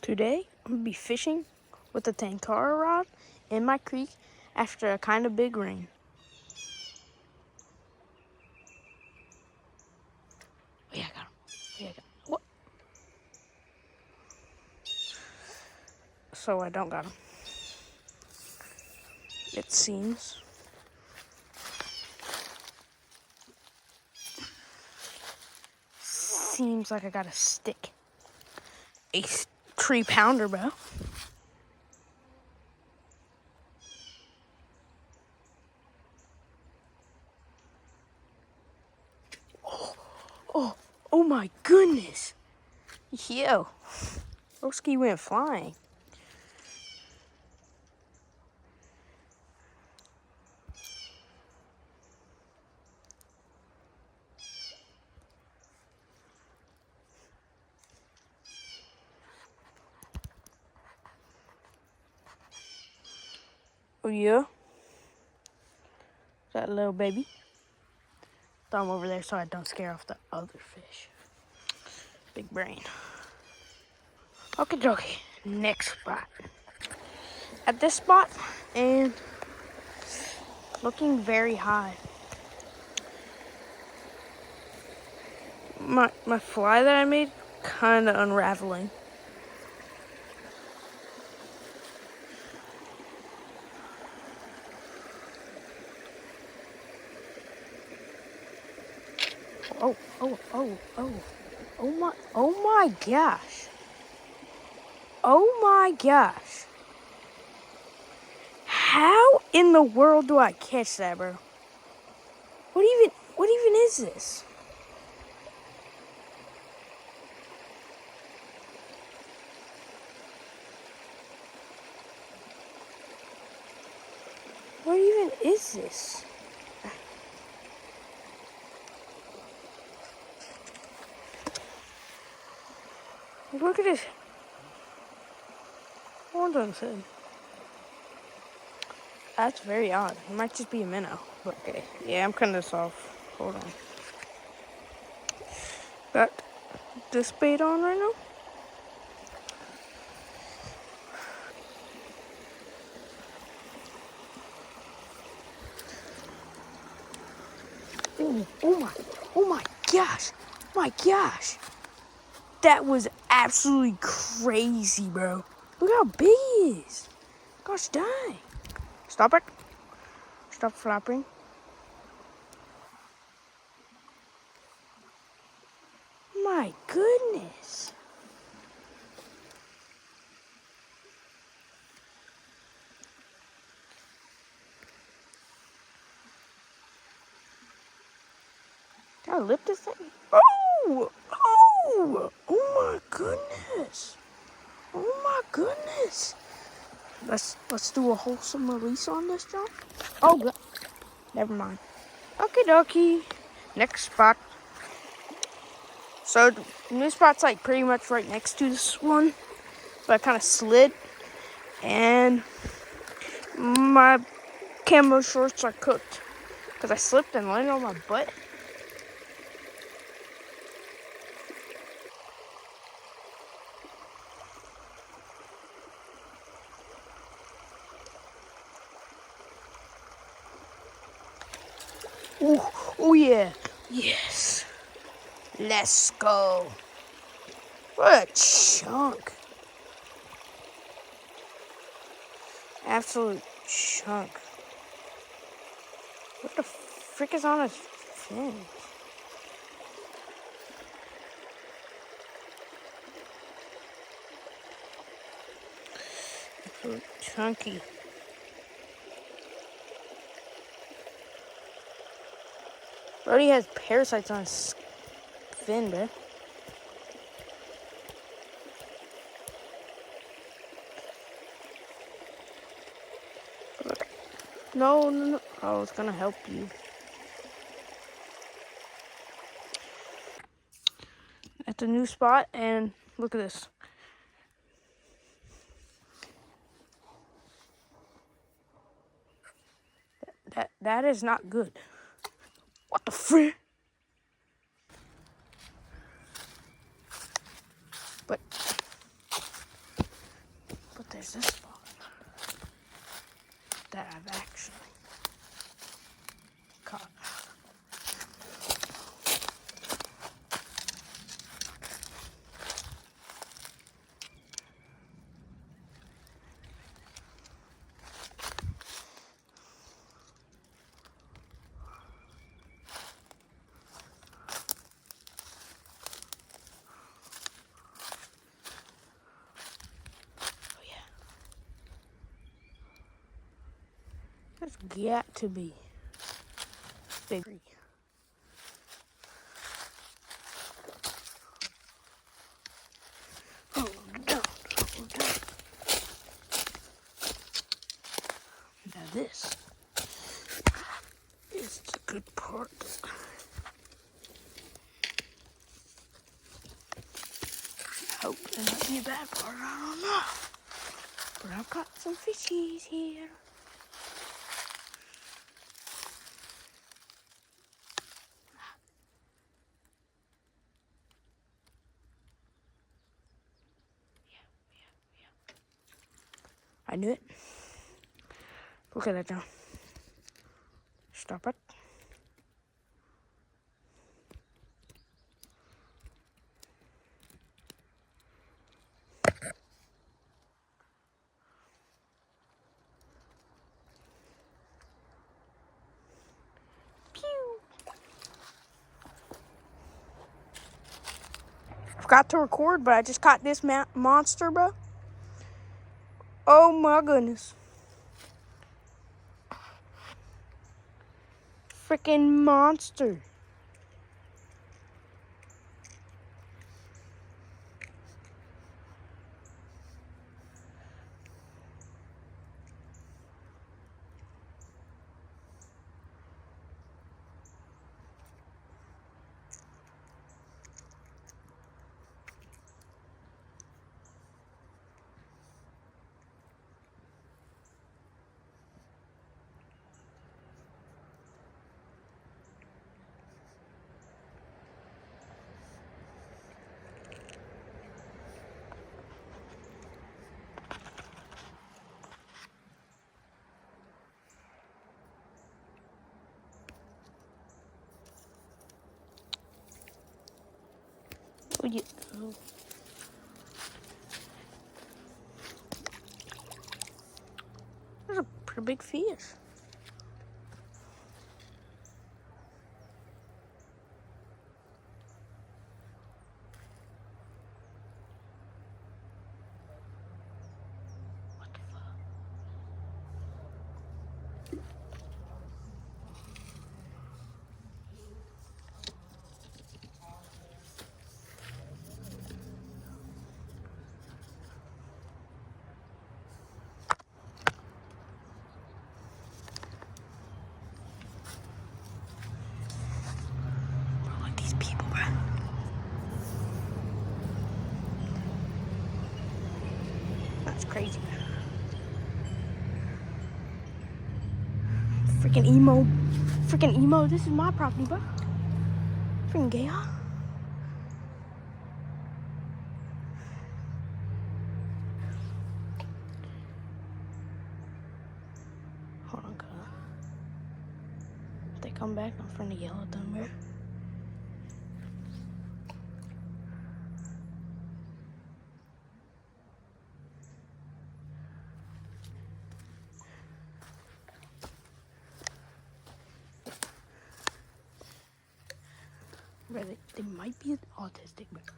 Today, I'm going to be fishing with a Tenkara rod in my creek after a kind of big rain. Oh yeah, I got him. Oh yeah, I got him. What? So I don't got him. It seems. Seems like I got a stick. A 3-pounder, bro. Oh my goodness. Yo. Oski went flying. Oh yeah. That little baby. Throw him over there so I don't scare off the other fish. Big brain. Okay, next spot. At this spot, and looking very high. My fly that I made kind of unraveling. Oh my gosh. Oh my gosh. How in the world do I catch that, bro? What even is this? What even is this? Look at this. Hold on a second. That's very odd. It might just be a minnow. Okay. Yeah, I'm cutting this off. Hold on. Got this bait on right now. Oh my gosh. My gosh. That was absolutely crazy, bro. Look how big he is. Gosh dang. Stop it. Stop flapping. My goodness. Can I lift this thing? Oh my goodness. Oh my goodness. Let's do a wholesome release on this, John. Oh, good. Never mind. Okie dokie. Next spot. So the new spot's like pretty much right next to this one, but I kind of slid, and my camo shorts are cooked because I slipped and landed on my butt. Oh yeah, yes. Let's go. What a chunk. Absolute chunk. What the frick is on his fin? Absolute chunky. Already has parasites on his fin, bro. No. Oh, it's gonna help you. At the new spot, and look at this. That is not good. What the frick? But is this spot that I've actually caught. There's got to be bigger. Oh, no. Now this is the good part. I hope there might be a bad part, I don't know. But I've got some fishies here. I knew it. Look at that now. Stop it. Pew. Forgot to record, but I just caught this monster, bro. Oh my goodness. Freaking monster. Oh, yeah. Oh. There's a pretty big fish. What the fuck? Look at these people, bro. That's crazy, man. Freaking emo. Freaking emo. This is my property, bro. Freaking gay, huh? Hold on, cuz. If they come back, I'm finna yell at them, bro. Bro, they might be autistic, but bro,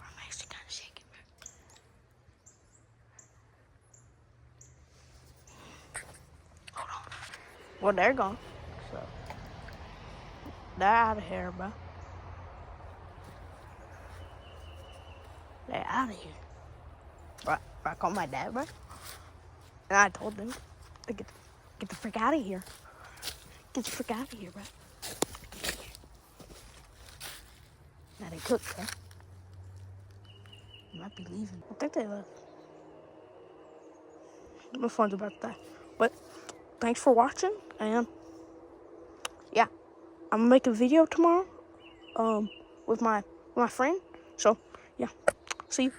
I'm actually kind of shaking, bro. Hold on. Well, they're gone. So they're out of here, bro. They're out of here. Bro, I called my dad, bro. And I told them to get the frick out of here. Get the frick out of here, bro. Now they cooked, bro. They might be leaving. I think they left. No fun's about that. But thanks for watching, and yeah, I'm gonna make a video tomorrow, with my friend. So yeah, see you.